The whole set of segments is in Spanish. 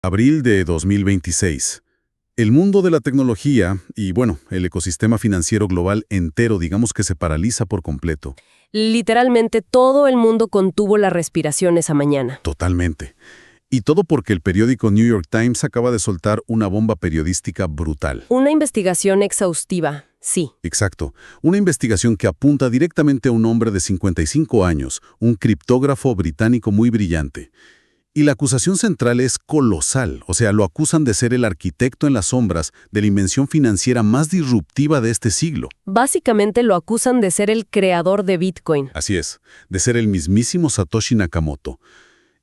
Abril de 2026. El mundo de la tecnología y, bueno, el ecosistema financiero global entero, digamos que se paraliza por completo. Literalmente todo el mundo contuvo la respiración esa mañana. Totalmente. Y todo porque el periódico New York Times acaba de soltar una bomba periodística brutal. Una investigación exhaustiva, sí. Exacto. Una investigación que apunta directamente a un hombre de 55 años, un criptógrafo británico muy brillante. Y la acusación central es colosal, o sea, lo acusan de ser el arquitecto en las sombras de la invención financiera más disruptiva de este siglo. Básicamente lo acusan de ser el creador de Bitcoin. Así es, de ser el mismísimo Satoshi Nakamoto.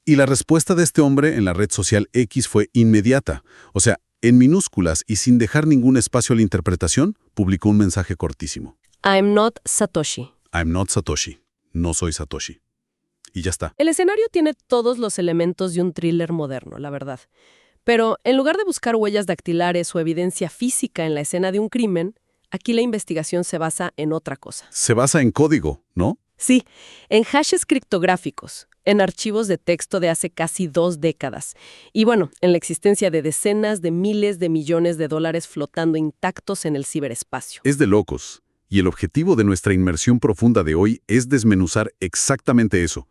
Y la respuesta de este hombre en la red social X fue inmediata. O sea, en minúsculas y sin dejar ningún espacio a la interpretación, publicó un mensaje cortísimo. I'm not Satoshi. I'm not Satoshi. No soy Satoshi. Y ya está. El escenario tiene todos los elementos de un thriller moderno, la verdad. Pero en lugar de buscar huellas dactilares o evidencia física en la escena de un crimen, aquí la investigación se basa en otra cosa. Se basa en código, ¿no? Sí, en hashes criptográficos, en archivos de texto de hace casi 2 décadas. Y bueno, en la existencia de decenas de miles de millones de dólares flotando intactos en el ciberespacio. Es de locos. Y el objetivo de nuestra inmersión profunda de hoy es desmenuzar exactamente eso.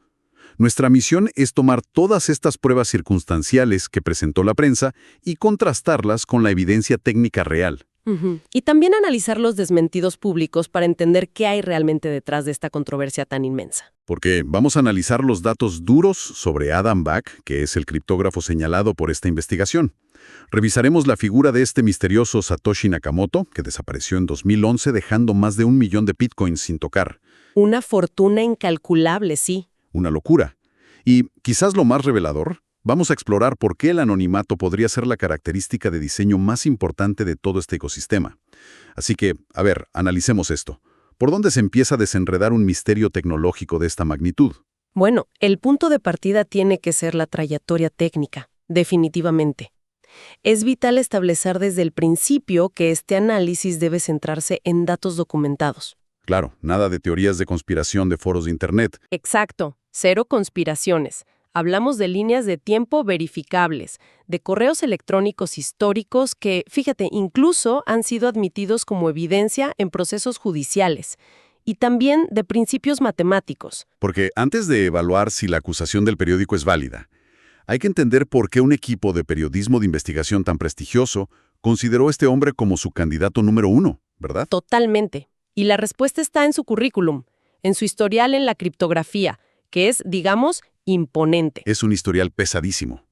Nuestra misión es tomar todas estas pruebas circunstanciales que presentó la prensa y contrastarlas con la evidencia técnica real. Y también analizar los desmentidos públicos para entender qué hay realmente detrás de esta controversia tan inmensa. Porque vamos a analizar los datos duros sobre Adam Back, que es el criptógrafo señalado por esta investigación. Revisaremos la figura de este misterioso Satoshi Nakamoto, que desapareció en 2011 dejando más de 1 millón de bitcoins sin tocar. Una fortuna incalculable, sí. Una locura. Y, quizás lo más revelador, vamos a explorar por qué el anonimato podría ser la característica de diseño más importante de todo este ecosistema. Así que, a ver, analicemos esto. ¿Por dónde se empieza a desenredar un misterio tecnológico de esta magnitud? Bueno, el punto de partida tiene que ser la trayectoria técnica, definitivamente. Es vital establecer desde el principio que este análisis debe centrarse en datos documentados. Claro, nada de teorías de conspiración de foros de Internet. Exacto, cero conspiraciones. Hablamos de líneas de tiempo verificables, de correos electrónicos históricos que, fíjate, incluso han sido admitidos como evidencia en procesos judiciales, y también de principios matemáticos. Porque antes de evaluar si la acusación del periódico es válida, hay que entender por qué un equipo de periodismo de investigación tan prestigioso consideró a este hombre como su candidato número 1, ¿verdad? Totalmente. Y la respuesta está en su currículum, en su historial en la criptografía, que es, digamos, imponente. Es un historial pesadísimo.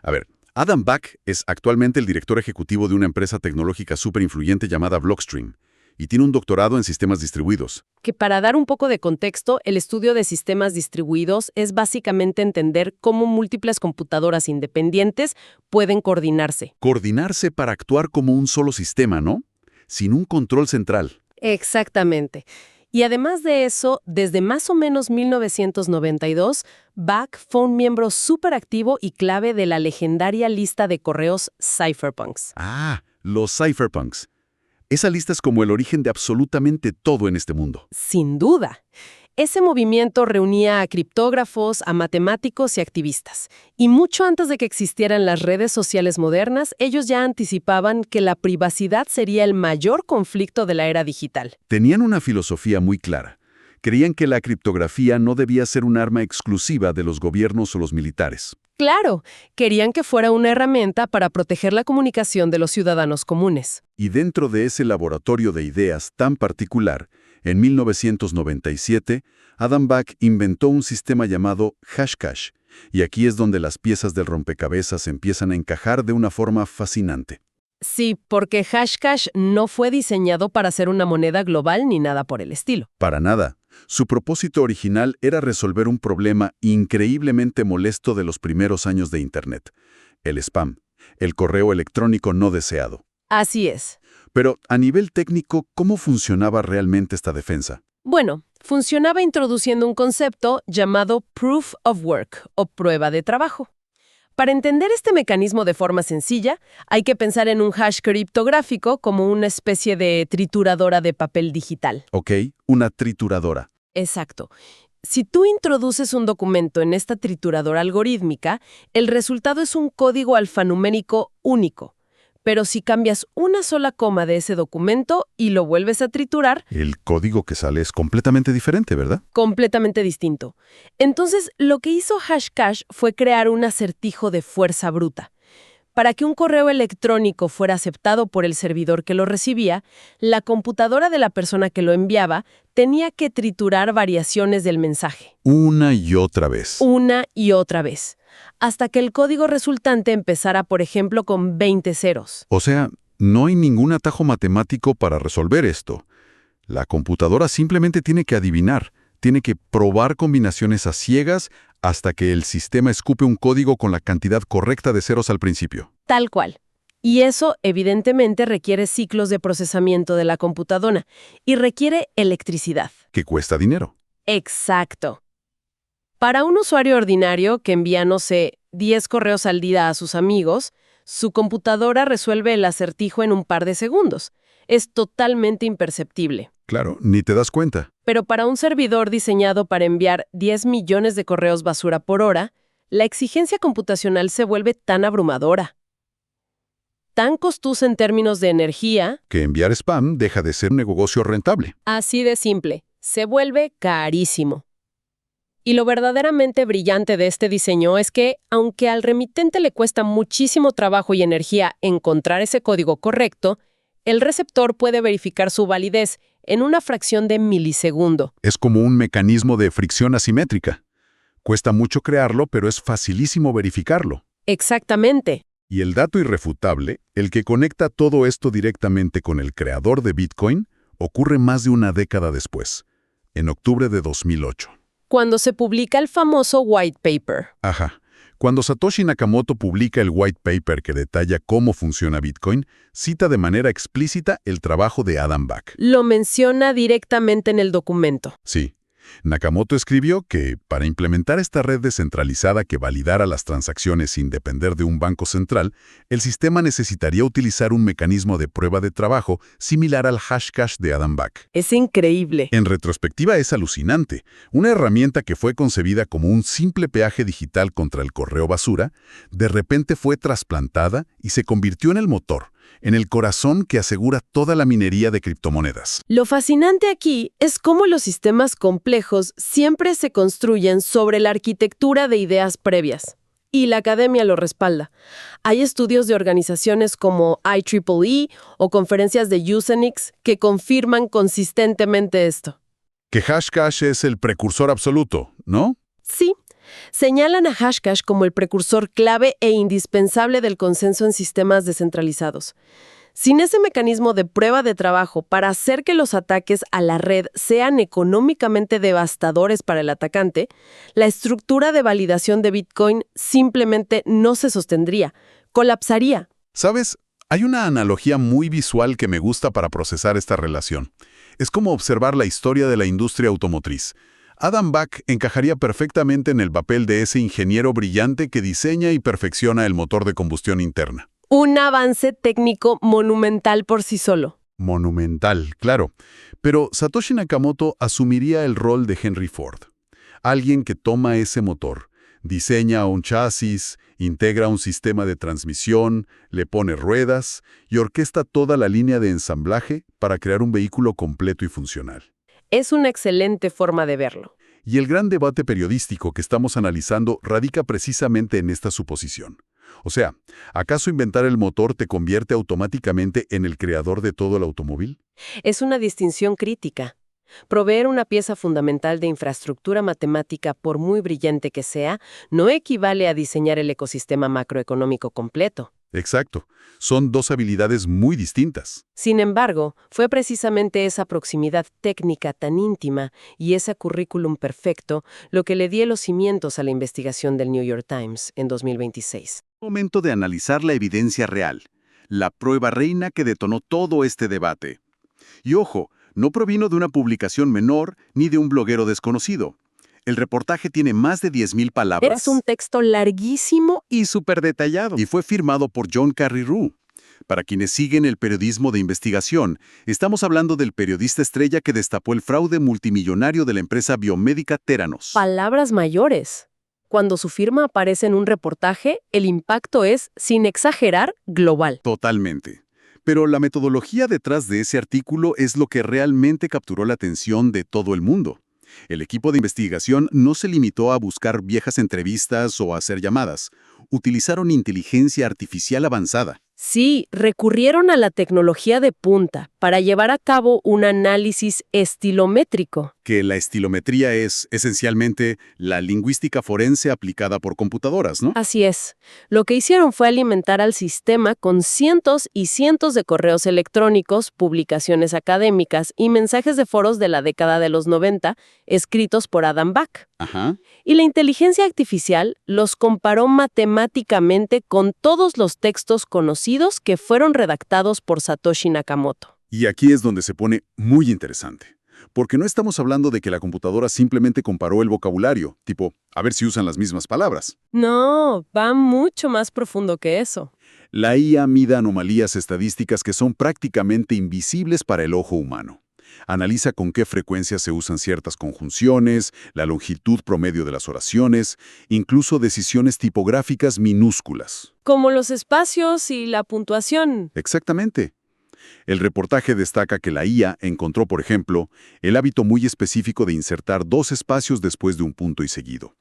A ver, Adam Back es actualmente el director ejecutivo de una empresa tecnológica súper influyente llamada Blockstream y tiene un doctorado en sistemas distribuidos. Que para dar un poco de contexto, el estudio de sistemas distribuidos es básicamente entender cómo múltiples computadoras independientes pueden coordinarse. Coordinarse para actuar como un solo sistema, ¿no? Sin un control central. Exactamente. Y además de eso, desde más o menos 1992, Back fue un miembro súper activo y clave de la legendaria lista de correos cypherpunks. Ah, los cypherpunks. Esa lista es como el origen de absolutamente todo en este mundo. Sin duda. Ese movimiento reunía a criptógrafos, a matemáticos y activistas. Y mucho antes de que existieran las redes sociales modernas, ellos ya anticipaban que la privacidad sería el mayor conflicto de la era digital. Tenían una filosofía muy clara. Creían que la criptografía no debía ser un arma exclusiva de los gobiernos o los militares. Claro, querían que fuera una herramienta para proteger la comunicación de los ciudadanos comunes. Y dentro de ese laboratorio de ideas tan particular, en 1997, Adam Back inventó un sistema llamado Hashcash, y aquí es donde las piezas del rompecabezas empiezan a encajar de una forma fascinante. Sí, porque Hashcash no fue diseñado para ser una moneda global ni nada por el estilo. Para nada. Su propósito original era resolver un problema increíblemente molesto de los primeros años de Internet: el spam, el correo electrónico no deseado. Así es. Pero, a nivel técnico, ¿cómo funcionaba realmente esta defensa? Bueno, funcionaba introduciendo un concepto llamado Proof of Work, o prueba de trabajo. Para entender este mecanismo de forma sencilla, hay que pensar en un hash criptográfico como una especie de trituradora de papel digital. Ok, una trituradora. Exacto. Si tú introduces un documento en esta trituradora algorítmica, el resultado es un código alfanumérico único. Pero si cambias una sola coma de ese documento y lo vuelves a triturar, El código que sale es completamente diferente, ¿verdad? completamente distinto. Entonces, lo que hizo Hashcash fue crear un acertijo de fuerza bruta. Para que un correo electrónico fuera aceptado por el servidor que lo recibía, la computadora de la persona que lo enviaba tenía que triturar variaciones del mensaje, Una y otra vez. una y otra vez, hasta que el código resultante empezara, por ejemplo, con 20 ceros. O sea, no hay ningún atajo matemático para resolver esto. La computadora simplemente tiene que adivinar, tiene que probar combinaciones a ciegas hasta que el sistema escupe un código con la cantidad correcta de ceros al principio. Tal cual. Y eso, evidentemente, requiere ciclos de procesamiento de la computadora y requiere electricidad. Que cuesta dinero. Exacto. Para un usuario ordinario que envía, no sé, 10 correos al día a sus amigos, su computadora resuelve el acertijo en un par de segundos. Es totalmente imperceptible. Claro, ni te das cuenta. Pero para un servidor diseñado para enviar 10 millones de correos basura por hora, la exigencia computacional se vuelve tan abrumadora, tan costosa en términos de energía, Que enviar spam deja de ser un negocio rentable. así de simple, se vuelve carísimo. Y lo verdaderamente brillante de este diseño es que, aunque al remitente le cuesta muchísimo trabajo y energía encontrar ese código correcto, el receptor puede verificar su validez en una fracción de milisegundo. Es como un mecanismo de fricción asimétrica. Cuesta mucho crearlo, pero es facilísimo verificarlo. Exactamente. Y el dato irrefutable, el que conecta todo esto directamente con el creador de Bitcoin, ocurre más de una década después, en octubre de 2008. Cuando se publica el famoso white paper. Ajá. Cuando Satoshi Nakamoto publica el white paper que detalla cómo funciona Bitcoin, cita de manera explícita el trabajo de Adam Back. Lo menciona directamente en el documento. Sí. Nakamoto escribió que, para implementar esta red descentralizada que validara las transacciones sin depender de un banco central, el sistema necesitaría utilizar un mecanismo de prueba de trabajo similar al Hashcash de Adam Back. Es increíble. En retrospectiva es alucinante. Una herramienta que fue concebida como un simple peaje digital contra el correo basura, de repente fue trasplantada y se convirtió en el motor, en el corazón que asegura toda la minería de criptomonedas. Lo fascinante aquí es cómo los sistemas complejos siempre se construyen sobre la arquitectura de ideas previas. Y la academia lo respalda. Hay estudios de organizaciones como IEEE o conferencias de Usenix que confirman consistentemente esto. Que Hashcash es el precursor absoluto, ¿no? Sí, señalan a Hashcash como el precursor clave e indispensable del consenso en sistemas descentralizados. Sin ese mecanismo de prueba de trabajo para hacer que los ataques a la red sean económicamente devastadores para el atacante, la estructura de validación de Bitcoin simplemente no se sostendría, colapsaría. ¿Sabes? Hay una analogía muy visual que me gusta para procesar esta relación. Es como observar la historia de la industria automotriz. Adam Back encajaría perfectamente en el papel de ese ingeniero brillante que diseña y perfecciona el motor de combustión interna. Un avance técnico monumental por sí solo. Monumental, claro. Pero Satoshi Nakamoto asumiría el rol de Henry Ford. Alguien que toma ese motor, diseña un chasis, integra un sistema de transmisión, le pone ruedas y orquesta toda la línea de ensamblaje para crear un vehículo completo y funcional. Es una excelente forma de verlo. Y el gran debate periodístico que estamos analizando radica precisamente en esta suposición. O sea, ¿acaso inventar el motor te convierte automáticamente en el creador de todo el automóvil? Es una distinción crítica. Proveer una pieza fundamental de infraestructura matemática, por muy brillante que sea, no equivale a diseñar el ecosistema macroeconómico completo. Exacto. Son dos habilidades muy distintas. Sin embargo, fue precisamente esa proximidad técnica tan íntima y ese currículum perfecto lo que le dio los cimientos a la investigación del New York Times en 2026. Momento de analizar la evidencia real, la prueba reina que detonó todo este debate. Y ojo, no provino de una publicación menor ni de un bloguero desconocido. El reportaje tiene más de 10,000 palabras. Es un texto larguísimo y súper detallado. Y fue firmado por John Carreyrou. Para quienes siguen el periodismo de investigación, estamos hablando del periodista estrella que destapó el fraude multimillonario de la empresa biomédica Theranos. Palabras mayores. Cuando su firma aparece en un reportaje, el impacto es, sin exagerar, global. Totalmente. Pero la metodología detrás de ese artículo es lo que realmente capturó la atención de todo el mundo. El equipo de investigación no se limitó a buscar viejas entrevistas o a hacer llamadas. Utilizaron inteligencia artificial avanzada. Sí, recurrieron a la tecnología de punta para llevar a cabo un análisis estilométrico. Que la estilometría es, esencialmente, la lingüística forense aplicada por computadoras, ¿no? Así es. Lo que hicieron fue alimentar al sistema con cientos y cientos de correos electrónicos, publicaciones académicas y mensajes de foros de la década de los 90 escritos por Adam Back. Ajá. Y la inteligencia artificial los comparó matemáticamente con todos los textos conocidos que fueron redactados por Satoshi Nakamoto. Y aquí es donde se pone muy interesante. Porque no estamos hablando de que la computadora simplemente comparó el vocabulario, tipo, a ver si usan las mismas palabras. No, va mucho más profundo que eso. La IA mide anomalías estadísticas que son prácticamente invisibles para el ojo humano. Analiza con qué frecuencia se usan ciertas conjunciones, la longitud promedio de las oraciones, incluso decisiones tipográficas minúsculas. Como los espacios y la puntuación. Exactamente. El reportaje destaca que la IA encontró, por ejemplo, el hábito muy específico de insertar dos espacios después de un punto y seguido.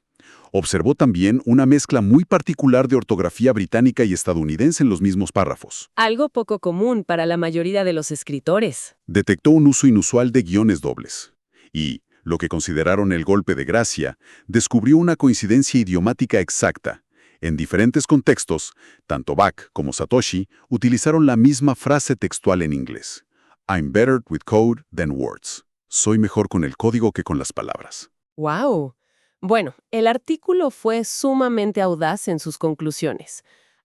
Observó también una mezcla muy particular de ortografía británica y estadounidense en los mismos párrafos. Algo poco común para la mayoría de los escritores. Detectó un uso inusual de guiones dobles. Y, lo que consideraron el golpe de gracia, descubrió una coincidencia idiomática exacta. En diferentes contextos, tanto Bach como Satoshi utilizaron la misma frase textual en inglés. I'm better with code than words. Soy mejor con el código que con las palabras. ¡Wow! Bueno, el artículo fue sumamente audaz en sus conclusiones.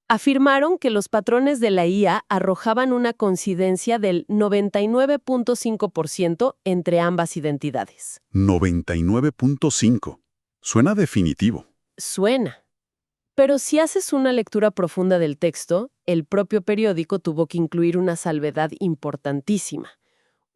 Afirmaron que los patrones de la IA arrojaban una coincidencia del 99.5% entre ambas identidades. 99.5. Suena definitivo. Suena. Pero si haces una lectura profunda del texto, el propio periódico tuvo que incluir una salvedad importantísima.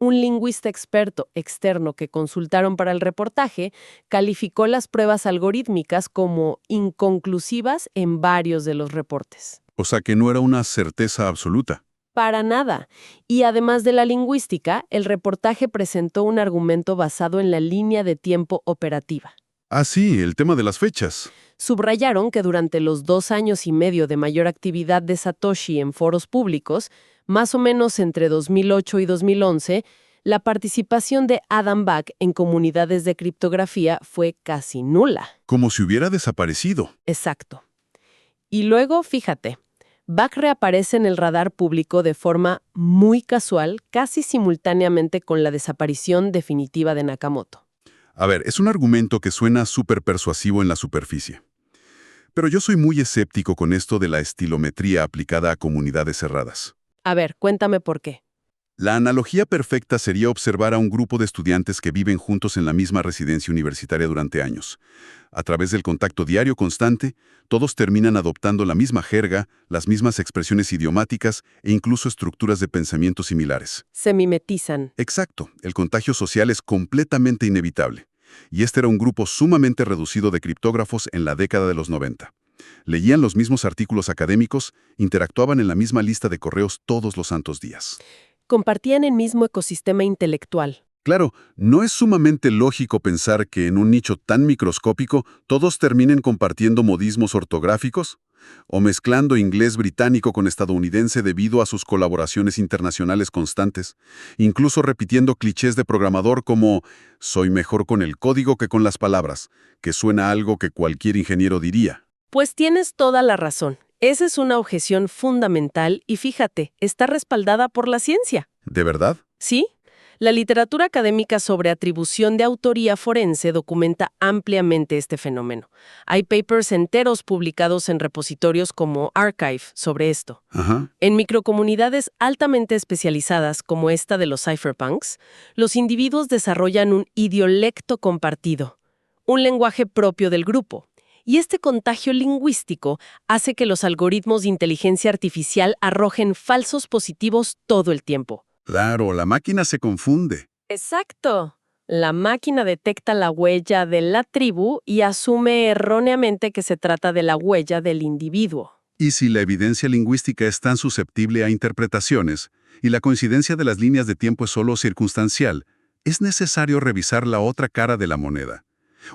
Un lingüista experto externo que consultaron para el reportaje calificó las pruebas algorítmicas como inconclusivas en varios de los reportes. O sea que no era una certeza absoluta. Para nada. Y además de la lingüística, el reportaje presentó un argumento basado en la línea de tiempo operativa. Ah, sí, el tema de las fechas. Subrayaron que durante los 2 años y medio de mayor actividad de Satoshi en foros públicos, más o menos entre 2008 y 2011, la participación de Adam Back en comunidades de criptografía fue casi nula. Como si hubiera desaparecido. Exacto. Y luego, fíjate, Back reaparece en el radar público de forma muy casual, casi simultáneamente con la desaparición definitiva de Nakamoto. A ver, es un argumento que suena súper persuasivo en la superficie. Pero yo soy muy escéptico con esto de la estilometría aplicada a comunidades cerradas. A ver, cuéntame por qué. La analogía perfecta sería observar a un grupo de estudiantes que viven juntos en la misma residencia universitaria durante años. A través del contacto diario constante, todos terminan adoptando la misma jerga, las mismas expresiones idiomáticas e incluso estructuras de pensamiento similares. Se mimetizan. Exacto, el contagio social es completamente inevitable. Y este era un grupo sumamente reducido de criptógrafos en la década de los 90. Leían los mismos artículos académicos, interactuaban en la misma lista de correos todos los santos días. Compartían el mismo ecosistema intelectual. Claro, no es sumamente lógico pensar que en un nicho tan microscópico todos terminen compartiendo modismos ortográficos o mezclando inglés británico con estadounidense debido a sus colaboraciones internacionales constantes, incluso repitiendo clichés de programador como «soy mejor con el código que con las palabras», que suena a algo que cualquier ingeniero diría. Pues tienes toda la razón. Esa es una objeción fundamental y fíjate, está respaldada por la ciencia. ¿De verdad? ¿Sí? La literatura académica sobre atribución de autoría forense documenta ampliamente este fenómeno. Hay papers enteros publicados en repositorios como Archive sobre esto. Ajá. En microcomunidades altamente especializadas como esta de los cypherpunks, los individuos desarrollan un idiolecto compartido, un lenguaje propio del grupo. Y este contagio lingüístico hace que los algoritmos de inteligencia artificial arrojen falsos positivos todo el tiempo. Claro, la máquina se confunde. Exacto. La máquina detecta la huella de la tribu y asume erróneamente que se trata de la huella del individuo. Y si la evidencia lingüística es tan susceptible a interpretaciones, y la coincidencia de las líneas de tiempo es solo circunstancial, es necesario revisar la otra cara de la moneda.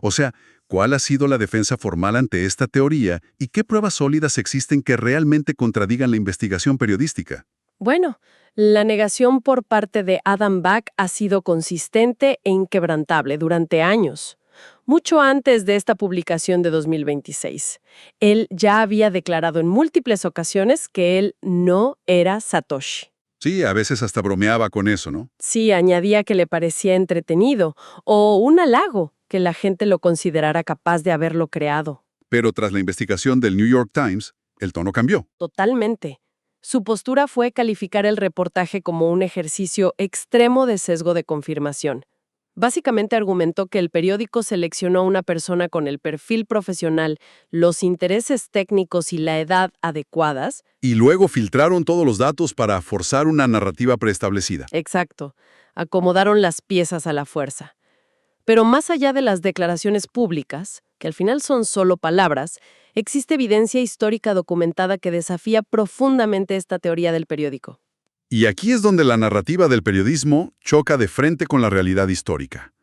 O sea, ¿cuál ha sido la defensa formal ante esta teoría y qué pruebas sólidas existen que realmente contradigan la investigación periodística? Bueno, la negación por parte de Adam Back ha sido consistente e inquebrantable durante años. Mucho antes de esta publicación de 2026, él ya había declarado en múltiples ocasiones que él no era Satoshi. Sí, a veces hasta bromeaba con eso, ¿no? Sí, añadía que le parecía entretenido o un halago que la gente lo considerara capaz de haberlo creado. Pero tras la investigación del New York Times, el tono cambió. Totalmente. Su postura fue calificar el reportaje como un ejercicio extremo de sesgo de confirmación. Básicamente argumentó que el periódico seleccionó a una persona con el perfil profesional, los intereses técnicos y la edad adecuadas. Y luego filtraron todos los datos para forzar una narrativa preestablecida. Exacto. Acomodaron las piezas a la fuerza. Pero más allá de las declaraciones públicas, que al final son solo palabras, existe evidencia histórica documentada que desafía profundamente esta teoría del periódico. Y aquí es donde la narrativa del periodismo choca de frente con la realidad histórica.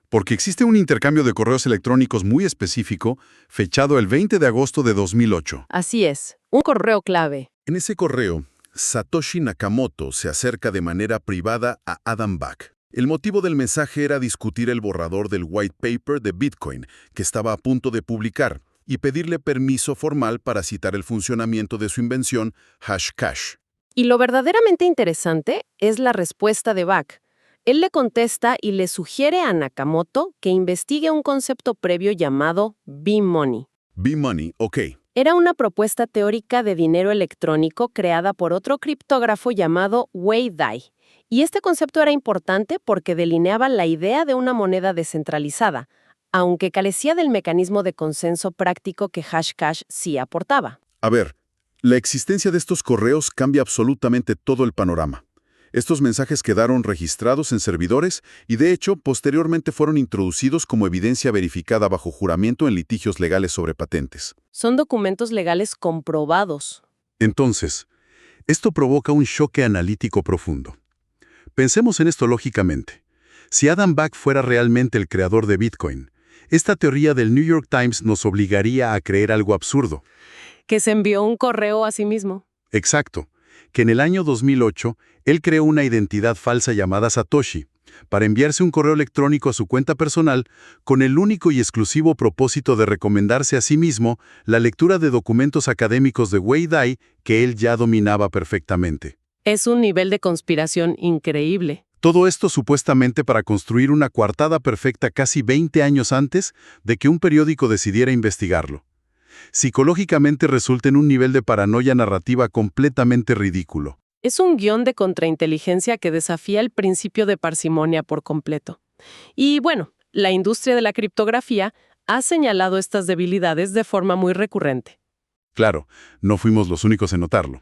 Porque existe un intercambio de correos electrónicos muy específico, fechado el 20 de agosto de 2008. Así es, un correo clave. En ese correo, Satoshi Nakamoto se acerca de manera privada a Adam Back. El motivo del mensaje era discutir el borrador del white paper de Bitcoin, que estaba a punto de publicar, y pedirle permiso formal para citar el funcionamiento de su invención Hashcash. Y lo verdaderamente interesante es la respuesta de Back. Él le contesta y le sugiere a Nakamoto que investigue un concepto previo llamado B-Money. B-Money, ok. Era una propuesta teórica de dinero electrónico creada por otro criptógrafo llamado Wei Dai. Y este concepto era importante porque delineaba la idea de una moneda descentralizada, aunque carecía del mecanismo de consenso práctico que Hashcash sí aportaba. A ver, la existencia de estos correos cambia absolutamente todo el panorama. Estos mensajes quedaron registrados en servidores y, de hecho, posteriormente fueron introducidos como evidencia verificada bajo juramento en litigios legales sobre patentes. Son documentos legales comprobados. Entonces, esto provoca un choque analítico profundo. Pensemos en esto lógicamente. Si Adam Back fuera realmente el creador de Bitcoin, esta teoría del New York Times nos obligaría a creer algo absurdo. Que se envió un correo a sí mismo. Exacto, que en el año 2008 él creó una identidad falsa llamada Satoshi para enviarse un correo electrónico a su cuenta personal con el único y exclusivo propósito de recomendarse a sí mismo la lectura de documentos académicos de Wei Dai que él ya dominaba perfectamente. Es un nivel de conspiración increíble. Todo esto supuestamente para construir una coartada perfecta casi 20 años antes de que un periódico decidiera investigarlo. Psicológicamente resulta en un nivel de paranoia narrativa completamente ridículo. Es un guión de contrainteligencia que desafía el principio de parsimonia por completo. Y bueno, la industria de la criptografía ha señalado estas debilidades de forma muy recurrente. Claro, no fuimos los únicos en notarlo.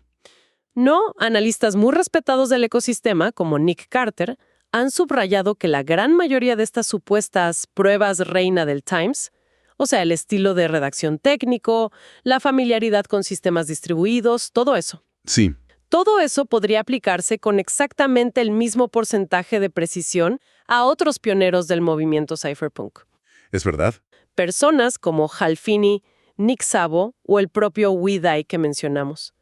No, analistas muy respetados del ecosistema, como Nick Carter, han subrayado que la gran mayoría de estas supuestas pruebas reina del Times, o sea, el estilo de redacción técnico, la familiaridad con sistemas distribuidos, todo eso. Sí. Todo eso podría aplicarse con exactamente el mismo porcentaje de precisión a otros pioneros del movimiento cypherpunk. ¿Es verdad? Personas como Hal Finney, Nick Szabo o el propio Wei Dai que mencionamos.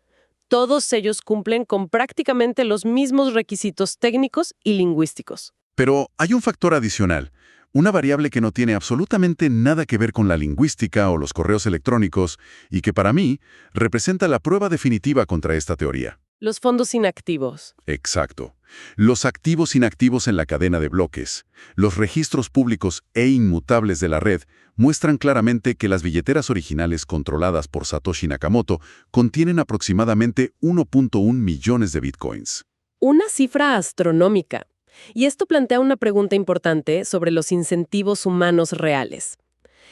Todos ellos cumplen con prácticamente los mismos requisitos técnicos y lingüísticos. Pero hay un factor adicional, una variable que no tiene absolutamente nada que ver con la lingüística o los correos electrónicos y que para mí representa la prueba definitiva contra esta teoría. Los fondos inactivos. Exacto. Los activos inactivos en la cadena de bloques, los registros públicos e inmutables de la red muestran claramente que las billeteras originales controladas por Satoshi Nakamoto contienen aproximadamente 1.1 millones de bitcoins. Una cifra astronómica. Y esto plantea una pregunta importante sobre los incentivos humanos reales.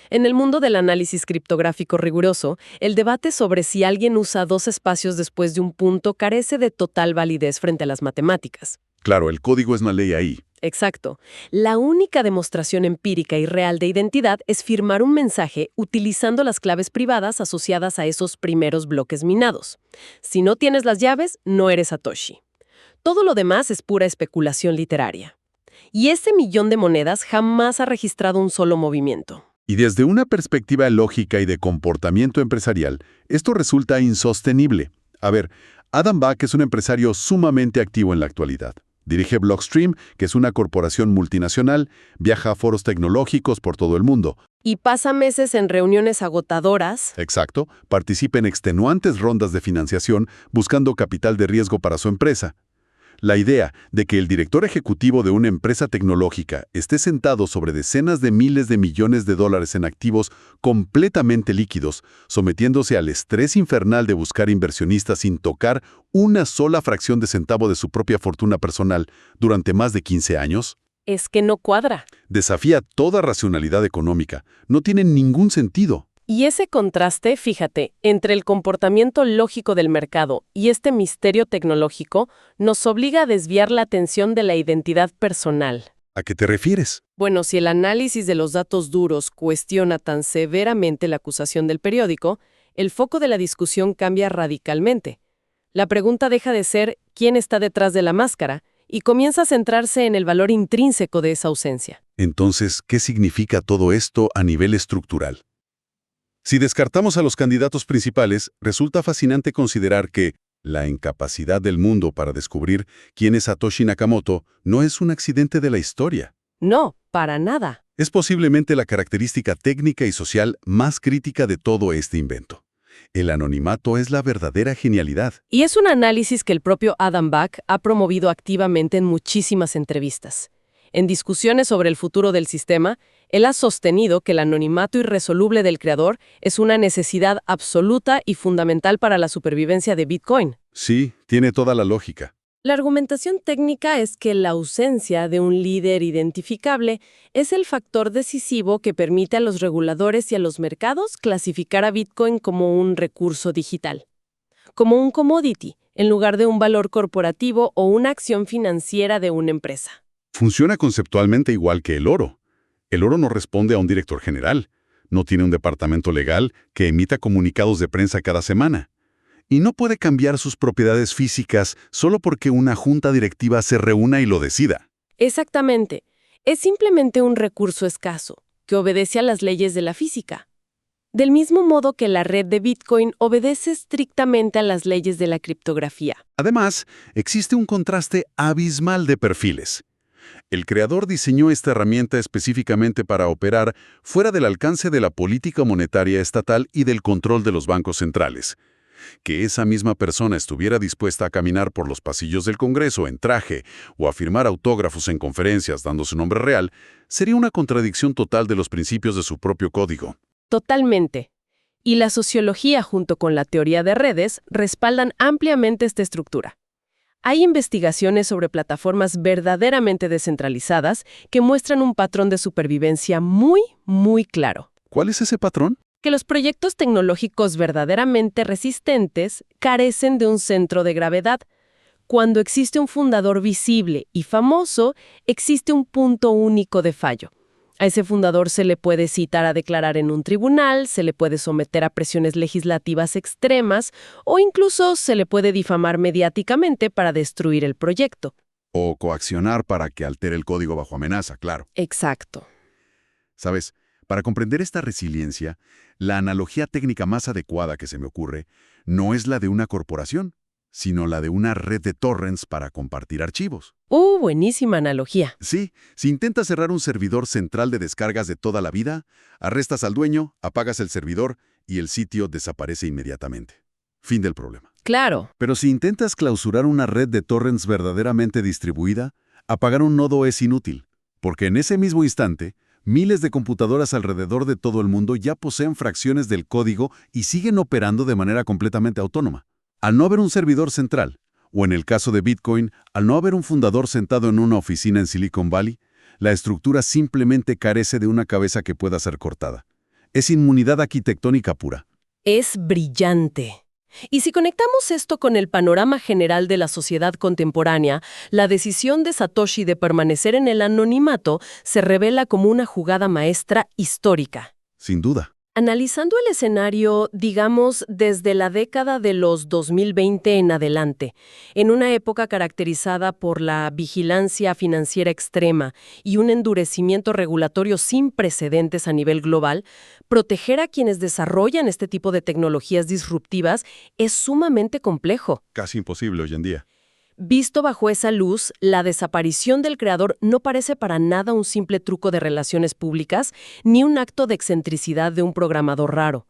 En el mundo del análisis criptográfico riguroso, el debate sobre si alguien usa dos espacios después de un punto carece de total validez frente a las matemáticas. Claro, el código es una ley ahí. Exacto. La única demostración empírica y real de identidad es firmar un mensaje utilizando las claves privadas asociadas a esos primeros bloques minados. Si no tienes las llaves, no eres Satoshi. Todo lo demás es pura especulación literaria. Y ese millón de monedas jamás ha registrado un solo movimiento. Y desde una perspectiva lógica y de comportamiento empresarial, esto resulta insostenible. A ver, Adam Back es un empresario sumamente activo en la actualidad. Dirige Blockstream, que es una corporación multinacional, viaja a foros tecnológicos por todo el mundo. Y pasa meses en reuniones agotadoras. Exacto, participa en extenuantes rondas de financiación buscando capital de riesgo para su empresa. La idea de que el director ejecutivo de una empresa tecnológica esté sentado sobre decenas de miles de millones de dólares en activos completamente líquidos, sometiéndose al estrés infernal de buscar inversionistas sin tocar una sola fracción de centavo de su propia fortuna personal durante más de 15 años, Es que no cuadra. desafía toda racionalidad económica. No tiene ningún sentido. Y ese contraste, fíjate, entre el comportamiento lógico del mercado y este misterio tecnológico nos obliga a desviar la atención de la identidad personal. ¿A qué te refieres? Bueno, si el análisis de los datos duros cuestiona tan severamente la acusación del periódico, el foco de la discusión cambia radicalmente. La pregunta deja de ser ¿quién está detrás de la máscara? Y comienza a centrarse en el valor intrínseco de esa ausencia. Entonces, ¿qué significa todo esto a nivel estructural? Si descartamos a los candidatos principales, resulta fascinante considerar que la incapacidad del mundo para descubrir quién es Satoshi Nakamoto no es un accidente de la historia. No, para nada. Es posiblemente la característica técnica y social más crítica de todo este invento. El anonimato es la verdadera genialidad. Y es un análisis que el propio Adam Back ha promovido activamente en muchísimas entrevistas. En discusiones sobre el futuro del sistema, él ha sostenido que el anonimato irresoluble del creador es una necesidad absoluta y fundamental para la supervivencia de Bitcoin. Sí, tiene toda la lógica. La argumentación técnica es que la ausencia de un líder identificable es el factor decisivo que permite a los reguladores y a los mercados clasificar a Bitcoin como un recurso digital, como un commodity, en lugar de un valor corporativo o una acción financiera de una empresa. Funciona conceptualmente igual que el oro. El oro no responde a un director general, no tiene un departamento legal que emita comunicados de prensa cada semana, y no puede cambiar sus propiedades físicas solo porque una junta directiva se reúna y lo decida. Exactamente. Es simplemente un recurso escaso, que obedece a las leyes de la física. Del mismo modo que la red de Bitcoin obedece estrictamente a las leyes de la criptografía. Además, existe un contraste abismal de perfiles. El creador diseñó esta herramienta específicamente para operar fuera del alcance de la política monetaria estatal y del control de los bancos centrales. Que esa misma persona estuviera dispuesta a caminar por los pasillos del Congreso en traje o a firmar autógrafos en conferencias dando su nombre real, sería una contradicción total de los principios de su propio código. Totalmente. Y la sociología junto con la teoría de redes respaldan ampliamente esta estructura. Hay investigaciones sobre plataformas verdaderamente descentralizadas que muestran un patrón de supervivencia muy, muy claro. ¿Cuál es ese patrón? Que los proyectos tecnológicos verdaderamente resistentes carecen de un centro de gravedad. Cuando existe un fundador visible y famoso, existe un punto único de fallo. A ese fundador se le puede citar a declarar en un tribunal, se le puede someter a presiones legislativas extremas o incluso se le puede difamar mediáticamente para destruir el proyecto. O coaccionar para que altere el código bajo amenaza, claro. Exacto. ¿Sabes? Para comprender esta resiliencia, la analogía técnica más adecuada que se me ocurre no es la de una corporación, sino la de una red de torrents para compartir archivos. Buenísima analogía. Sí, si intentas cerrar un servidor central de descargas de toda la vida, arrestas al dueño, apagas el servidor y el sitio desaparece inmediatamente. Fin del problema. Claro. Pero si intentas clausurar una red de torrents verdaderamente distribuida, apagar un nodo es inútil, porque en ese mismo instante, miles de computadoras alrededor de todo el mundo ya poseen fracciones del código y siguen operando de manera completamente autónoma. Al no haber un servidor central, o en el caso de Bitcoin, al no haber un fundador sentado en una oficina en Silicon Valley, la estructura simplemente carece de una cabeza que pueda ser cortada. Es inmunidad arquitectónica pura. Es brillante. Y si conectamos esto con el panorama general de la sociedad contemporánea, la decisión de Satoshi de permanecer en el anonimato se revela como una jugada maestra histórica. Sin duda. Analizando el escenario, digamos, desde la década de los 2020 en adelante, en una época caracterizada por la vigilancia financiera extrema y un endurecimiento regulatorio sin precedentes a nivel global, proteger a quienes desarrollan este tipo de tecnologías disruptivas es sumamente complejo. Casi imposible hoy en día. Visto bajo esa luz, la desaparición del creador no parece para nada un simple truco de relaciones públicas ni un acto de excentricidad de un programador raro.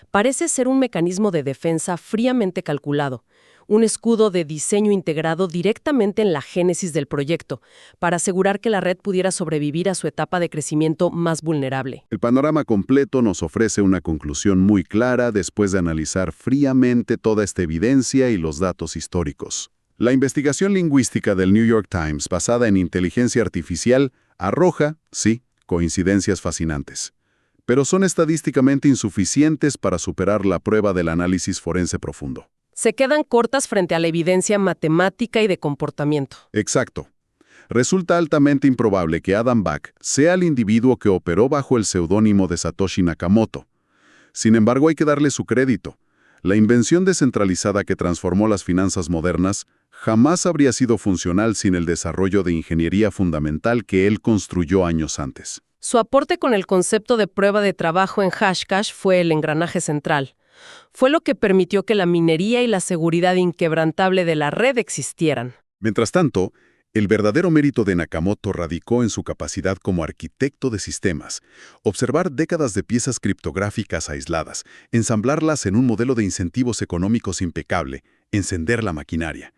Parece ser un mecanismo de defensa fríamente calculado, un escudo de diseño integrado directamente en la génesis del proyecto, para asegurar que la red pudiera sobrevivir a su etapa de crecimiento más vulnerable. El panorama completo nos ofrece una conclusión muy clara después de analizar fríamente toda esta evidencia y los datos históricos. La investigación lingüística del New York Times, basada en inteligencia artificial, arroja, sí, coincidencias fascinantes. Pero son estadísticamente insuficientes para superar la prueba del análisis forense profundo. Se quedan cortas frente a la evidencia matemática y de comportamiento. Exacto. Resulta altamente improbable que Adam Back sea el individuo que operó bajo el seudónimo de Satoshi Nakamoto. Sin embargo, hay que darle su crédito. La invención descentralizada que transformó las finanzas modernas jamás habría sido funcional sin el desarrollo de ingeniería fundamental que él construyó años antes. Su aporte con el concepto de prueba de trabajo en Hashcash fue el engranaje central. Fue lo que permitió que la minería y la seguridad inquebrantable de la red existieran. Mientras tanto, el verdadero mérito de Nakamoto radicó en su capacidad como arquitecto de sistemas. Observar décadas de piezas criptográficas aisladas, ensamblarlas en un modelo de incentivos económicos impecable, encender la maquinaria.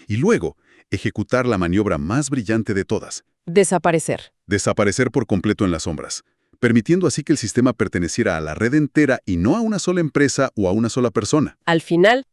Y luego, ejecutar la maniobra más brillante de todas. Desaparecer. Desaparecer por completo en las sombras, permitiendo así que el sistema perteneciera a la red entera y no a una sola empresa o a una sola persona. Al final,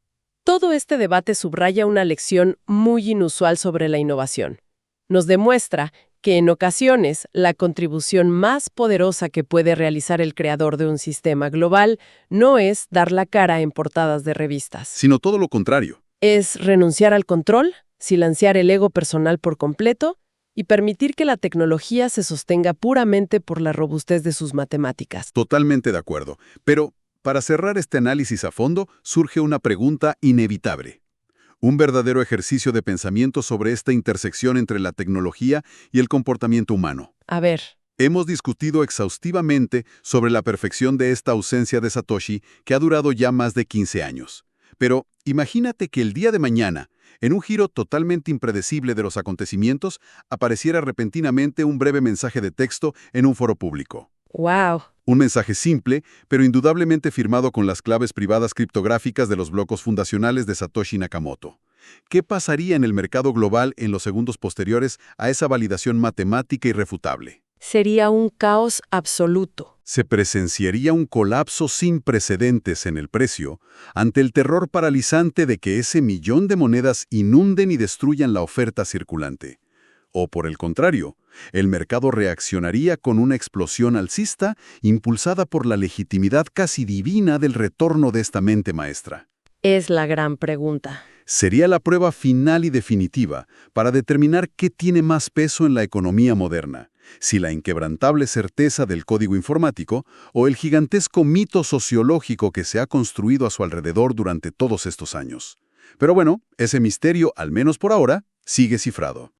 todo este debate subraya una lección muy inusual sobre la innovación. Nos demuestra que en ocasiones la contribución más poderosa que puede realizar el creador de un sistema global no es dar la cara en portadas de revistas. Sino todo lo contrario. Es renunciar al control, silenciar el ego personal por completo y permitir que la tecnología se sostenga puramente por la robustez de sus matemáticas. Totalmente de acuerdo. Pero, para cerrar este análisis a fondo, surge una pregunta inevitable. Un verdadero ejercicio de pensamiento sobre esta intersección entre la tecnología y el comportamiento humano. A ver. Hemos discutido exhaustivamente sobre la perfección de esta ausencia de Satoshi que ha durado ya más de 15 años. Pero imagínate que el día de mañana, en un giro totalmente impredecible de los acontecimientos, apareciera repentinamente un breve mensaje de texto en un foro público. ¡Wow! Un mensaje simple, pero indudablemente firmado con las claves privadas criptográficas de los blocos fundacionales de Satoshi Nakamoto. ¿Qué pasaría en el mercado global en los segundos posteriores a esa validación matemática irrefutable? Sería un caos absoluto. Se presenciaría un colapso sin precedentes en el precio ante el terror paralizante de que ese millón de monedas inunden y destruyan la oferta circulante. O por el contrario, el mercado reaccionaría con una explosión alcista impulsada por la legitimidad casi divina del retorno de esta mente maestra. Es la gran pregunta. Sería la prueba final y definitiva para determinar qué tiene más peso en la economía moderna, si la inquebrantable certeza del código informático o el gigantesco mito sociológico que se ha construido a su alrededor durante todos estos años. Pero bueno, ese misterio, al menos por ahora, sigue cifrado.